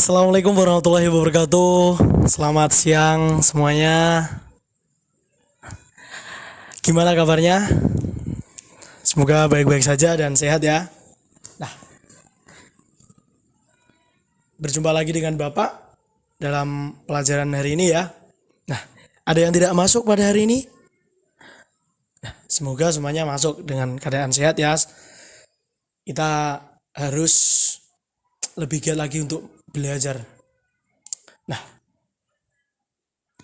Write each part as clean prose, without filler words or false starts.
Assalamualaikum warahmatullahi wabarakatuh. Selamat siang semuanya. Gimana kabarnya? Semoga baik-baik saja dan sehat ya. Nah, berjumpa lagi dengan Bapak dalam pelajaran hari ini ya. Nah, ada yang tidak masuk pada hari ini? Nah, semoga semuanya masuk dengan keadaan sehat ya. Kita harus lebih giat lagi untuk belajar. Nah,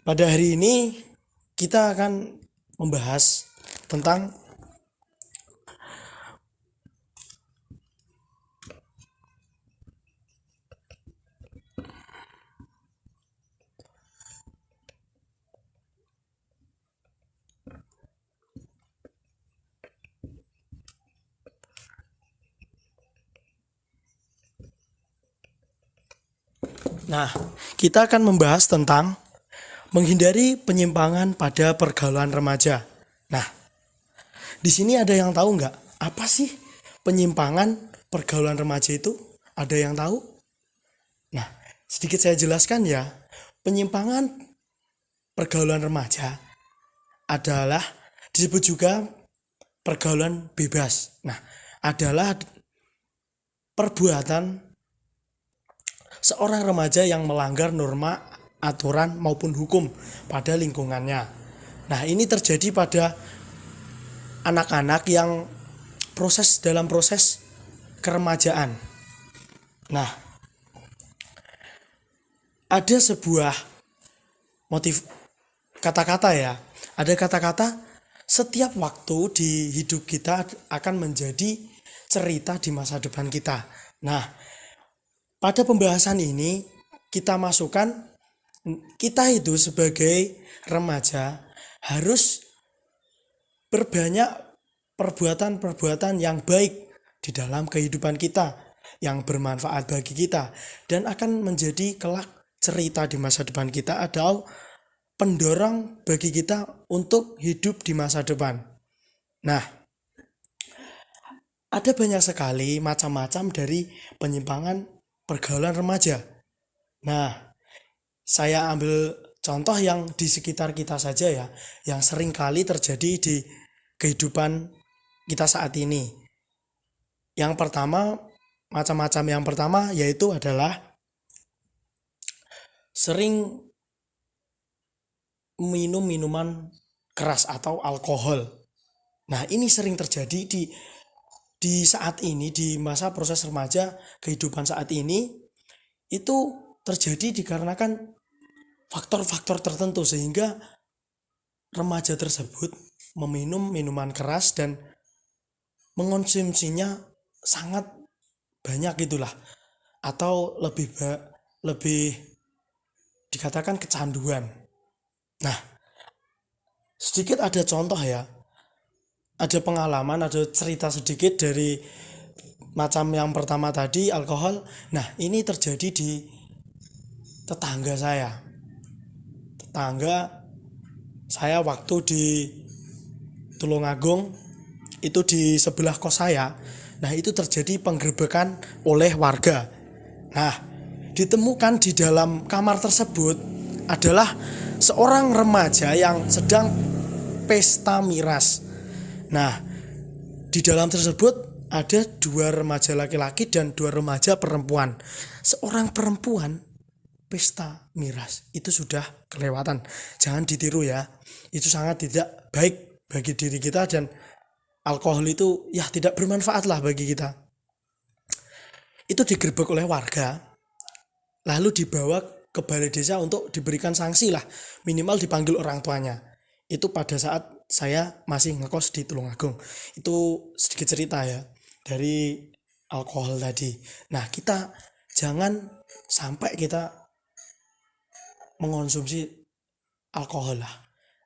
pada hari ini kita akan membahas tentang kita akan membahas tentang menghindari penyimpangan pada pergaulan remaja. Nah, di sini ada yang tahu nggak? Apa sih penyimpangan pergaulan remaja itu? Ada yang tahu? Nah, sedikit saya jelaskan ya. Penyimpangan pergaulan remaja adalah disebut juga pergaulan bebas. Nah, adalah perbuatan seorang remaja yang melanggar norma, aturan maupun hukum pada lingkungannya. Nah, ini terjadi pada anak-anak yang dalam proses keremajaan. Nah, ada sebuah motif kata-kata ya. Ada kata-kata setiap waktu di hidup kita akan menjadi cerita di masa depan kita. Nah, pada pembahasan ini kita masukkan kita itu sebagai remaja harus berbanyak perbuatan-perbuatan yang baik di dalam kehidupan kita, yang bermanfaat bagi kita dan akan menjadi kelak cerita di masa depan kita atau pendorong bagi kita untuk hidup di masa depan. Nah, ada banyak sekali macam-macam dari penyimpangan pergaulan remaja. Nah, saya ambil contoh yang di sekitar kita saja ya, yang sering kali terjadi di kehidupan kita saat ini. Yang pertama, macam-macam yang pertama yaitu adalah sering minum minuman keras atau alkohol. Nah, ini sering terjadi di saat ini, di masa proses remaja kehidupan saat ini, itu terjadi dikarenakan faktor-faktor tertentu sehingga remaja tersebut meminum minuman keras dan mengonsumsinya sangat banyak gitulah, atau lebih dikatakan kecanduan. Nah, sedikit ada contoh ya, ada pengalaman, ada cerita sedikit dari macam yang pertama tadi, alkohol. Nah, ini terjadi di tetangga saya waktu di Tulungagung, itu di sebelah kos saya. Nah, itu terjadi penggerebekan oleh warga. Nah, ditemukan di dalam kamar tersebut adalah seorang remaja yang sedang pesta miras. Nah, di dalam tersebut ada 2 remaja laki-laki dan 2 remaja perempuan. Seorang perempuan pesta miras itu sudah kelewatan. Jangan ditiru ya. Itu sangat tidak baik bagi diri kita dan alkohol itu ya tidak bermanfaat lah bagi kita. Itu digerebek oleh warga, lalu dibawa ke balai desa untuk diberikan sanksi lah, minimal dipanggil orang tuanya. Itu pada saat saya masih ngekos di Tulungagung. Itu sedikit cerita ya dari alkohol tadi. Nah, kita jangan sampai kita mengonsumsi alkohol lah.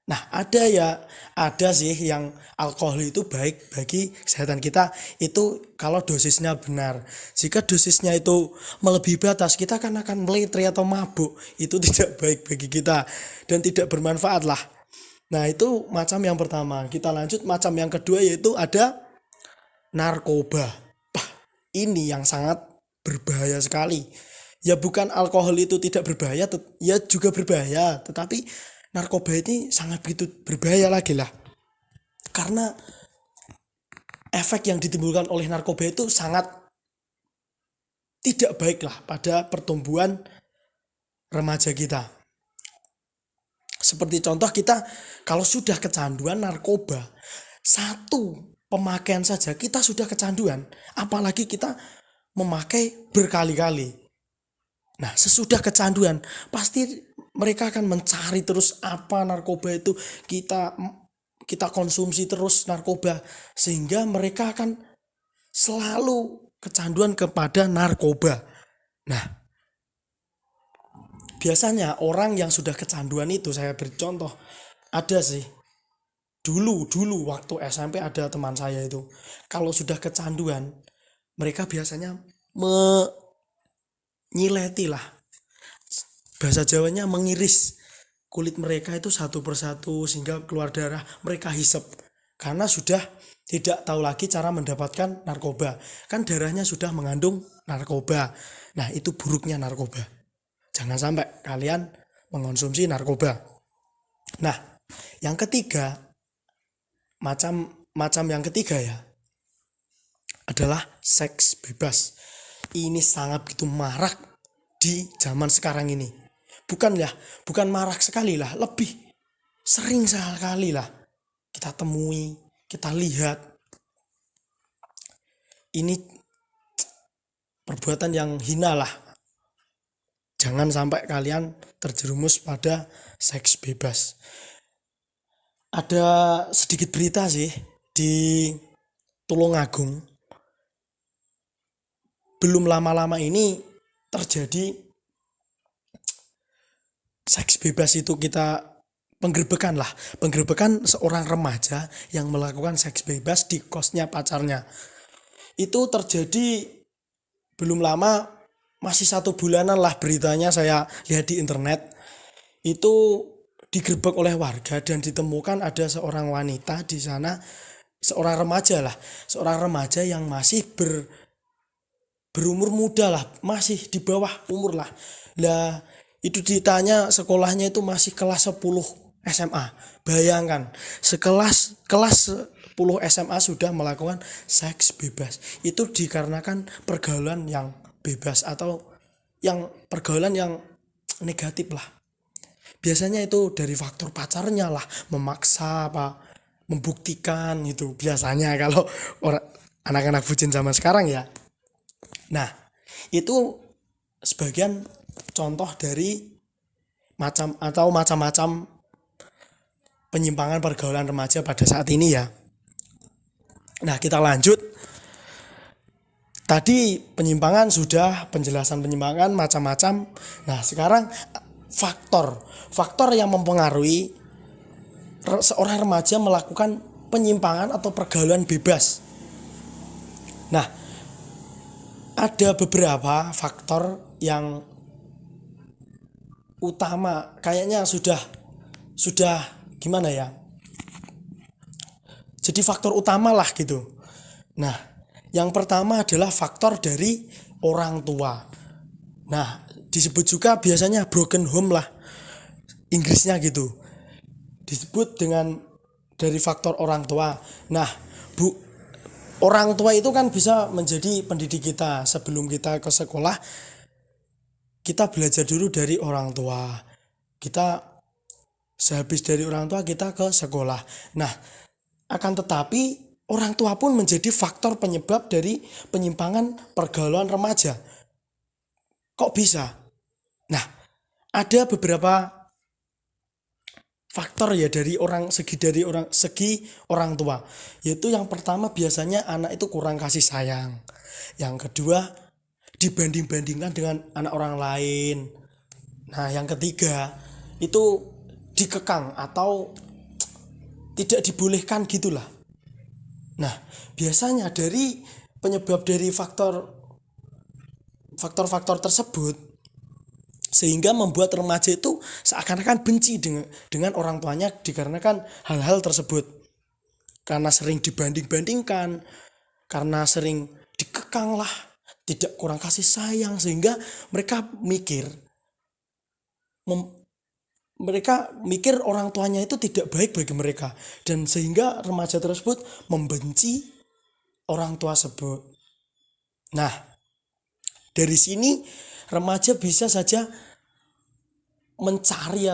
Nah, ada sih yang alkohol itu baik bagi kesehatan kita itu kalau dosisnya benar. Jika dosisnya itu melebihi batas, kita akan meletre atau mabuk. Itu tidak baik bagi kita dan tidak bermanfaat lah. Nah, itu macam yang pertama. Kita lanjut macam yang kedua yaitu ada narkoba. Ini yang sangat berbahaya sekali. Ya bukan alkohol itu tidak berbahaya, ya juga berbahaya, tetapi narkoba ini sangat begitu berbahaya lagi lah. Karena efek yang ditimbulkan oleh narkoba itu sangat tidak baik lah pada pertumbuhan remaja kita. Seperti contoh kita kalau sudah kecanduan narkoba, satu pemakaian saja kita sudah kecanduan, apalagi kita memakai berkali-kali. Nah, sesudah kecanduan pasti mereka akan mencari terus apa narkoba itu, kita konsumsi terus narkoba sehingga mereka akan selalu kecanduan kepada narkoba. Nah, biasanya orang yang sudah kecanduan itu, saya beri contoh, ada sih dulu waktu SMP ada teman saya itu, kalau sudah kecanduan mereka biasanya menyileti lah, bahasa Jawanya mengiris kulit mereka itu satu persatu sehingga keluar darah, mereka hisap karena sudah tidak tahu lagi cara mendapatkan narkoba, kan darahnya sudah mengandung narkoba. Nah, itu buruknya narkoba, jangan sampai kalian mengonsumsi narkoba. Nah, yang ketiga, macam yang ketiga ya, adalah seks bebas. Ini sangat begitu marak di zaman sekarang ini. Bukan marak sekali lah, lebih sering sekali lah kita temui, kita lihat. Ini perbuatan yang hina lah. Jangan sampai kalian terjerumus pada seks bebas. Ada sedikit berita sih di Tulungagung. Belum lama-lama ini terjadi seks bebas itu, kita penggerbekan seorang remaja yang melakukan seks bebas di kosnya pacarnya. Itu terjadi belum lama, masih 1 bulanan lah beritanya, saya lihat di internet. Itu digerebek oleh warga dan ditemukan ada seorang wanita di sana, seorang remaja yang masih berumur muda lah, masih di bawah umur lah. Itu ditanya sekolahnya itu masih kelas 10 SMA. Bayangkan, kelas 10 SMA sudah melakukan seks bebas. Itu dikarenakan pergaulan yang bebas atau pergaulan yang negatif lah. Biasanya itu dari faktor pacarnya lah, memaksa membuktikan itu biasanya kalau anak-anak bucin zaman sekarang ya. Nah, itu sebagian contoh dari macam-macam penyimpangan pergaulan remaja pada saat ini ya. Nah, kita lanjut. Tadi penjelasan penyimpangan macam-macam. Nah, sekarang faktor yang mempengaruhi seorang remaja melakukan penyimpangan atau pergaulan bebas. Nah, ada beberapa faktor yang utama, kayaknya sudah gimana ya, jadi faktor utama lah gitu. Nah, yang pertama adalah faktor dari orang tua. Nah, disebut juga biasanya broken home lah, Inggrisnya gitu, disebut dengan dari faktor orang tua. Nah, orang tua itu kan bisa menjadi pendidik kita. Sebelum kita ke sekolah, kita belajar dulu dari orang tua. Sehabis dari orang tua kita ke sekolah. Nah, akan tetapi orang tua pun menjadi faktor penyebab dari penyimpangan pergaulan remaja. Kok bisa? Nah, ada beberapa faktor ya dari segi orang tua. Yaitu yang pertama, biasanya anak itu kurang kasih sayang. Yang kedua, dibanding-bandingkan dengan anak orang lain. Nah, yang ketiga itu dikekang atau tidak dibolehkan gitulah. Nah, biasanya dari penyebab dari faktor-faktor tersebut sehingga membuat remaja itu seakan-akan benci dengan orang tuanya dikarenakan hal-hal tersebut. Karena sering dibanding-bandingkan, karena sering dikekang lah, tidak kurang kasih sayang, sehingga mereka mikir orang tuanya itu tidak baik bagi mereka, dan sehingga remaja tersebut membenci orang tua tersebut. Nah, dari sini remaja bisa saja mencari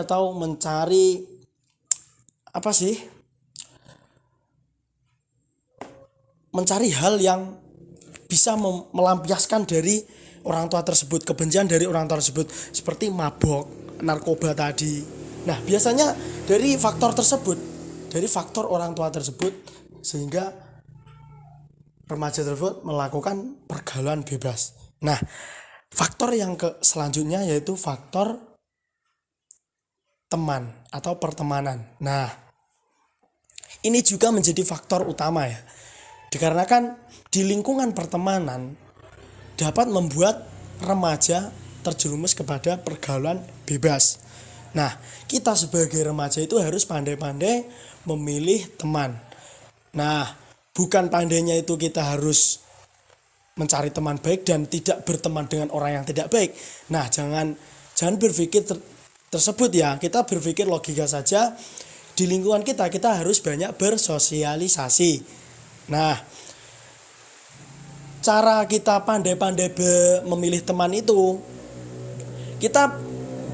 hal yang bisa melampiaskan dari orang tua tersebut, kebencian dari orang tua tersebut, seperti mabok, narkoba tadi. Nah, biasanya dari faktor orang tua tersebut, sehingga remaja tersebut melakukan pergaulan bebas. Nah, faktor yang selanjutnya yaitu faktor teman atau pertemanan. Nah, ini juga menjadi faktor utama ya. Dikarenakan di lingkungan pertemanan dapat membuat remaja terjerumus kepada pergaulan bebas. Nah, kita sebagai remaja itu harus pandai-pandai memilih teman. Nah, bukan pandainya itu kita harus mencari teman baik dan tidak berteman dengan orang yang tidak baik. Nah, jangan berpikir tersebut ya. Kita berpikir logika saja. Di lingkungan kita harus banyak bersosialisasi. Nah, cara kita pandai-pandai memilih teman itu, kita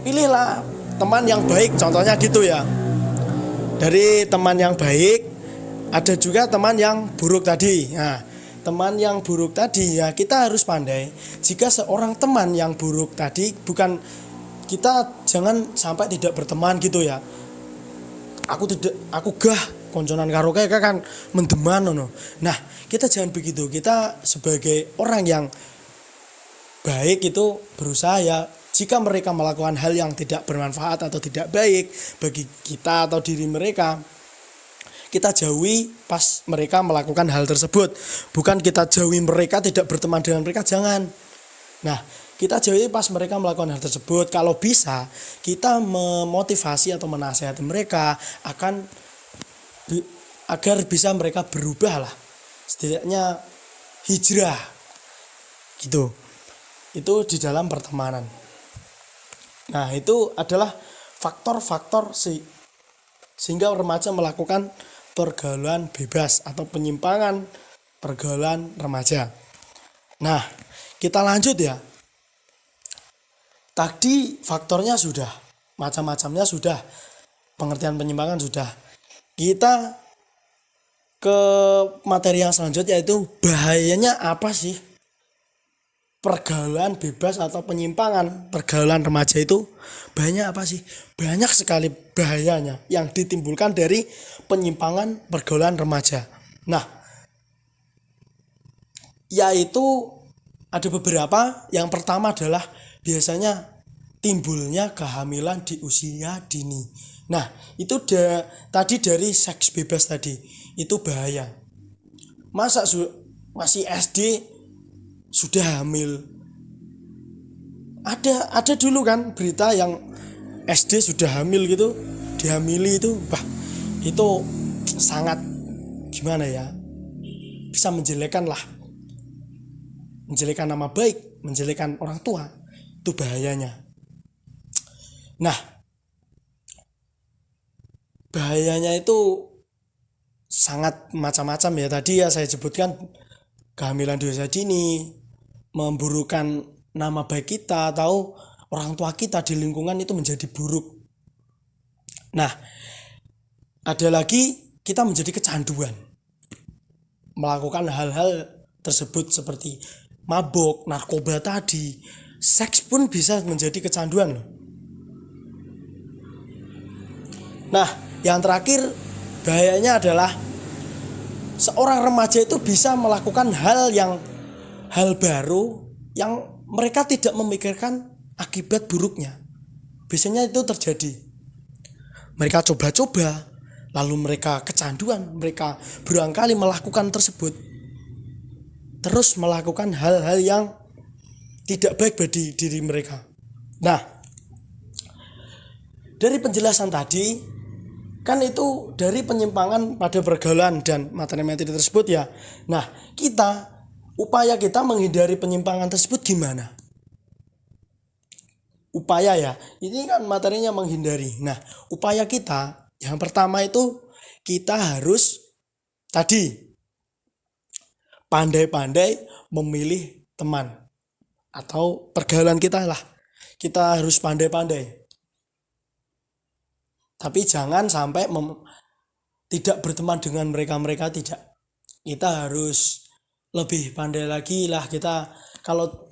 pilihlah teman yang baik, contohnya gitu ya. Dari teman yang baik ada juga teman yang buruk tadi. Nah, teman yang buruk tadi ya kita harus pandai. Jika seorang teman yang buruk tadi, kita jangan sampai tidak berteman gitu ya. Aku gah konconan karo kayak kan mendeman no. Nah, kita jangan begitu. Kita sebagai orang yang baik itu berusaha ya, jika mereka melakukan hal yang tidak bermanfaat atau tidak baik bagi kita atau diri mereka, kita jauhi pas mereka melakukan hal tersebut. Bukan kita jauhi mereka, tidak berteman dengan mereka, jangan. Nah, kita jauhi pas mereka melakukan hal tersebut. Kalau bisa, kita memotivasi atau menasihati mereka agar bisa mereka berubah lah. Setidaknya hijrah gitu. Itu di dalam pertemanan. Nah, itu adalah faktor-faktor sehingga remaja melakukan pergaulan bebas atau penyimpangan pergaulan remaja. Nah, kita lanjut ya. Tadi faktornya sudah, macam-macamnya sudah, pengertian penyimpangan sudah. Kita ke materi yang selanjutnya, yaitu bahayanya apa sih pergaulan bebas atau penyimpangan pergaulan remaja itu. Banyak apa sih? Banyak sekali bahayanya yang ditimbulkan dari penyimpangan pergaulan remaja. Nah, yaitu ada beberapa. Yang pertama adalah biasanya timbulnya kehamilan di usia dini. Nah, itu tadi dari seks bebas tadi, itu bahaya. Masa masih SD sudah hamil? Ada dulu kan berita yang SD sudah hamil gitu, dihamili itu, itu sangat gimana ya, bisa menjelekkan nama baik, menjelekkan orang tua. Itu bahayanya. Nah, bahayanya itu sangat macam-macam ya. Tadi ya saya sebutkan, kehamilan di usia dini, memburukkan nama baik kita atau orang tua kita di lingkungan itu menjadi buruk. Nah, ada lagi kita menjadi kecanduan melakukan hal-hal tersebut seperti mabok, narkoba tadi. Seks pun bisa menjadi kecanduan loh. Nah, yang terakhir bahayanya adalah seorang remaja itu bisa melakukan hal baru yang mereka tidak memikirkan akibat buruknya. Biasanya itu terjadi. Mereka coba-coba, lalu mereka kecanduan, mereka berulang kali melakukan tersebut. Terus melakukan hal-hal yang tidak baik bagi diri mereka. Nah, dari penjelasan tadi, kan itu dari penyimpangan pada pergaulan dan materi-materi tersebut ya. Nah, kita upaya kita menghindari penyimpangan tersebut gimana? Upaya ya, ini kan materinya menghindari. Nah, upaya kita yang pertama itu kita harus tadi pandai-pandai memilih teman atau pergaulan kita lah. Kita harus pandai-pandai. Tapi jangan sampai tidak berteman dengan mereka-mereka, tidak. Kita harus lebih pandai lagi lah. Kita kalau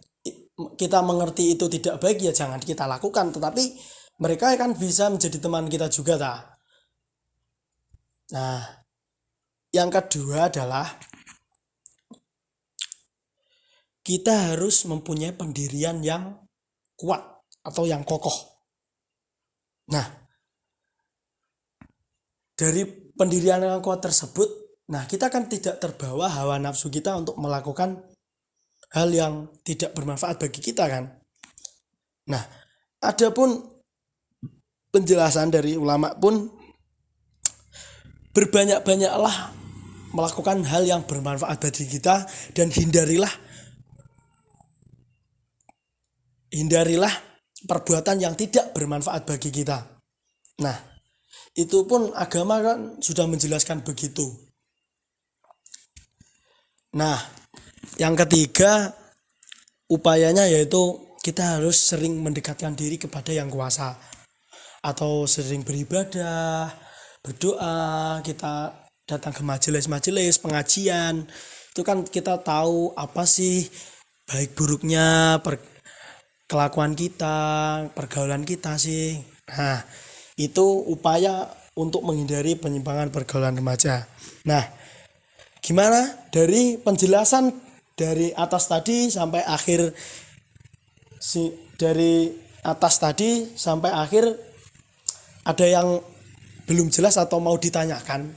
kita mengerti itu tidak baik ya jangan kita lakukan, tetapi mereka kan bisa menjadi teman kita juga tak. Nah, yang kedua adalah kita harus mempunyai pendirian yang kuat atau yang kokoh. Nah, dari pendirian yang kuat tersebut, nah kita kan tidak terbawa hawa nafsu kita untuk melakukan hal yang tidak bermanfaat bagi kita kan. Nah, adapun penjelasan dari ulama pun berbanyak-banyaklah melakukan hal yang bermanfaat bagi kita dan hindarilah perbuatan yang tidak bermanfaat bagi kita. Nah, itu pun agama kan sudah menjelaskan begitu. Nah, yang ketiga upayanya yaitu kita harus sering mendekatkan diri kepada yang kuasa atau sering beribadah, berdoa, kita datang ke majelis-majelis, pengajian. Itu kan kita tahu apa sih baik buruknya kelakuan kita, pergaulan kita sih. Nah, itu upaya untuk menghindari penyimpangan pergaulan remaja. Nah, gimana dari penjelasan dari atas tadi sampai akhir ada yang belum jelas atau mau ditanyakan?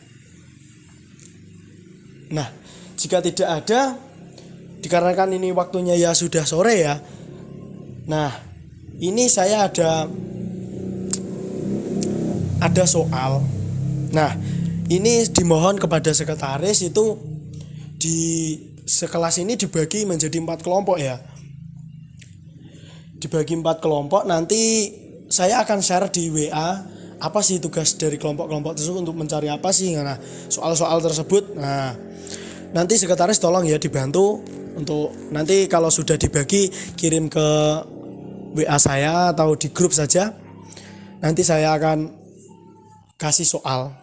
Nah, jika tidak ada, dikarenakan ini waktunya ya sudah sore ya. Nah, ini saya ada soal. Nah, ini dimohon kepada sekretaris itu di sekelas ini dibagi menjadi 4 kelompok ya. Dibagi 4 kelompok, nanti saya akan share di WA apa sih tugas dari kelompok-kelompok tersebut untuk mencari apa sih. Nah, soal-soal tersebut. Nah, nanti sekretaris tolong ya dibantu untuk nanti kalau sudah dibagi kirim ke WA saya atau di grup saja. Nanti saya akan kasih soal.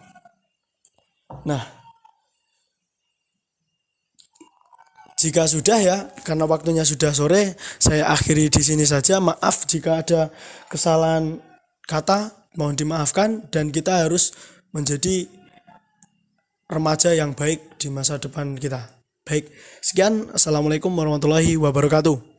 Nah, jika sudah ya, karena waktunya sudah sore, saya akhiri di sini saja. Maaf jika ada kesalahan kata, mohon dimaafkan, dan kita harus menjadi remaja yang baik di masa depan kita. Baik, sekian. Assalamualaikum warahmatullahi wabarakatuh.